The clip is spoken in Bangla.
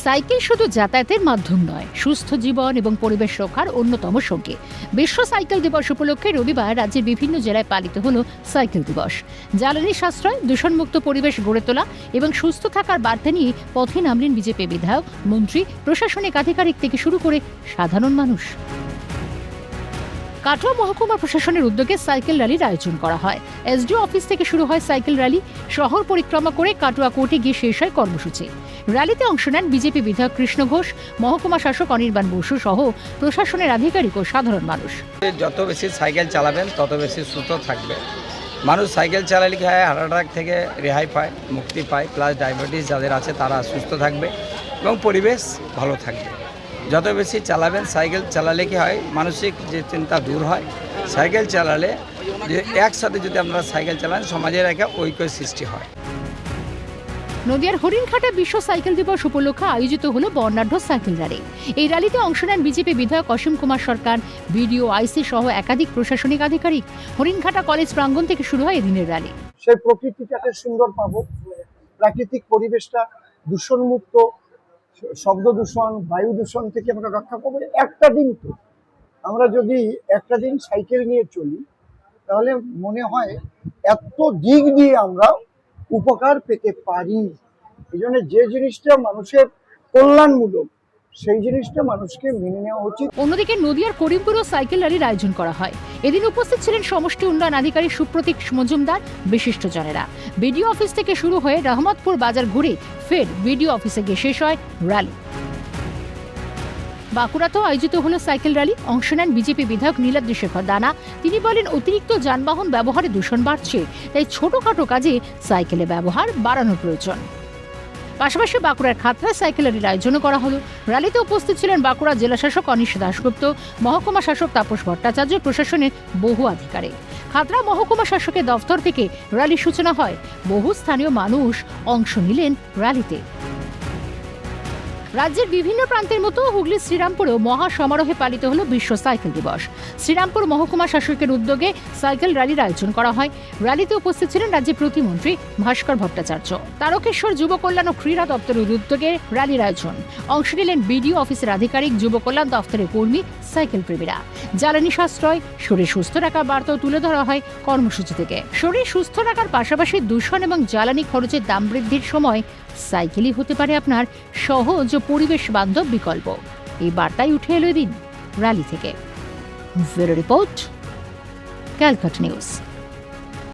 সাইকেল শুধু যাতায়াতের মাধ্যম নয়, সুস্থ জীবন এবং পরিবেশ রক্ষার অন্যতম সঙ্গী। বিশ্ব সাইকেল দিবস উপলক্ষে রবিবার রাজ্যের বিভিন্ন জেলায় পালিত হল সাইকেল দিবস। জ্বালানি সাশ্রয়, দূষণমুক্ত পরিবেশ গড়ে তোলা এবং সুস্থ থাকার বার্তা নিয়ে পথে নামলেন বিজেপি বিধায়ক, মন্ত্রী, প্রশাসনিক আধিকারিক থেকে শুরু করে সাধারণ মানুষ। কাটোয়া মহকুমা প্রশাসনের উদ্যোগে সাইকেল র্যালির আয়োজন করা হয়। এসডিও অফিস থেকে শুরু হয় সাইকেল র্যালি। শহর পরিক্রমা করে কাটোয়া কোর্টে গিয়ে শেষ হয় কর্মসূচি। র্যালিতে অংশ নেন বিজেপি বিধায়ক কৃষ্ণ ঘোষ, মহকুমা শাসক অনির্বাণ বসু সহ প্রশাসনের আধিকারিক ও সাধারণ মানুষ। যত বেশি সাইকেল চালাবেন তত বেশি সুস্থ থাকবে মানুষ। সাইকেল চালালে কি হয়, হার্ট অ্যাটাক থেকে রেহাই পায়, মুক্তি পায়, প্লাস ডায়াবেটিস যাদের আছে তারা সুস্থ থাকবে এবং পরিবেশ ভালো থাকবে। যত বেশি চালাবেন, সাইকেল চালালে কি হয়, মানসিক যে চিন্তা দূর হয়। সাইকেল চালালে যে একসাথে যদি আপনারা সাইকেল চালান, সমাজের একটা ঐক্য সৃষ্টি হয়। নদিয়ার হরিণঘাটা বিশ্ব সাইকেল দিবস উপলক্ষে আয়োজিত হলো বর্ণাঢ্য সাইকেল র্যালি। এই র্যালিতে অংশ নেন বিজেপি বিধায়ক অসীম কুমার সরকার, বিডিও, আইসি সহ একাধিক প্রশাসনিক আধিকারিক। হরিণঘাটা কলেজ প্রাঙ্গণ থেকে শুরু হয় এদিনের র্যালি। সেই প্রকৃতিটাকে সুন্দর পাবো, প্রাকৃতিক পরিবেশটা দূষণমুক্ত, শব্দ দূষণ, বায়ু দূষণ থেকে আমরা রক্ষা পাবো। একটা দিন তো আমরা যদি একটা দিন সাইকেল নিয়ে চলি, তাহলে মনে হয় এত দিক দিয়ে আমরা উপকার পেতে পারি। এই জন্য যে জিনিসটা মানুষের কল্যাণমূলক, সেই জিনিসটা মানুষকে মেনে নেওয়া উচিত। অন্যদিকে নদিয়ার করিমপুরেও সাইকেল র্যালির আয়োজন করা হয়। এদিন উপস্থিত ছিলেন সমষ্টি উন্নয়ন আধিকারিক সুপ্রতীক মজুমদার, বিশিষ্টজনেরা। বিডিও অফিস থেকে শুরু হয়ে রহমতপুর বাজার ঘুরে ফের বিডিও অফিসে গিয়ে শেষ হয় র্যালি। বাঁকুড়াতেও আয়োজিত হলো সাইকেল র্যালি। অংশ নেন বিজেপি বিধায়ক নীলাদ্রি শেখর দানা। তিনি বলেন, অতিরিক্ত যানবাহন ব্যবহারে দূষণ বাড়ছে, তাই ছোটখাটো কাজে সাইকেলের ব্যবহার বাড়ানোর প্রয়োজন। পাশাপাশি বাঁকুড়ার খাতড়ায় সাইকেল র্যালির আয়োজনও করা হলো। র্যালিতে উপস্থিত ছিলেন বাঁকুড়া জেলা শাসক অনিশ দাশগুপ্ত, মহকুমা শাসক তাপস ভট্টাচার্য, প্রশাসনের বহু আধিকারিক। খাতড়া মহকুমা শাসকের দফতর থেকে র্যালির সূচনা হয়। বহু স্থানীয় মানুষ অংশ নিলেন র্যালিতে। রাজ্যের বিভিন্ন প্রান্তের মতো হুগলির শ্রীরামপুরেও মহা সমারোহে পালিত হলো বিশ্ব সাইকেল দিবস। শ্রীরামপুর মহকুমা শাসকের উদ্যোগে সাইকেল র্যালির আয়োজন করা হয়। র্যালিতে উপস্থিত ছিলেন রাজ্যের প্রতিমন্ত্রী ভাস্কর ভট্টাচার্য। তারকেশ্বর যুব কল্যাণ ও ক্রীড়া দপ্তরের উদ্যোগে র্যালির আয়োজন। অংশ নিলেন বিডিও অফিসের আধিকারিক, যুব কল্যাণ দপ্তরের কর্মী, সাইকেল প্রেমীরা। জ্বালানি সাশ্রয়, শরীর সুস্থ রাখার বার্তাও তুলে ধরা হয় কর্মসূচি থেকে। শরীর সুস্থ রাখার পাশাপাশি দূষণ এবং জ্বালানি খরচের দাম বৃদ্ধির সময় সাইকেলই হতে পারে আপনার সহজ ও পরিবেশ বান্ধব বিকল্প। এই বার্তাই উঠে এলো এদিন র্যালি থেকে। Bureau report, Calcutta news.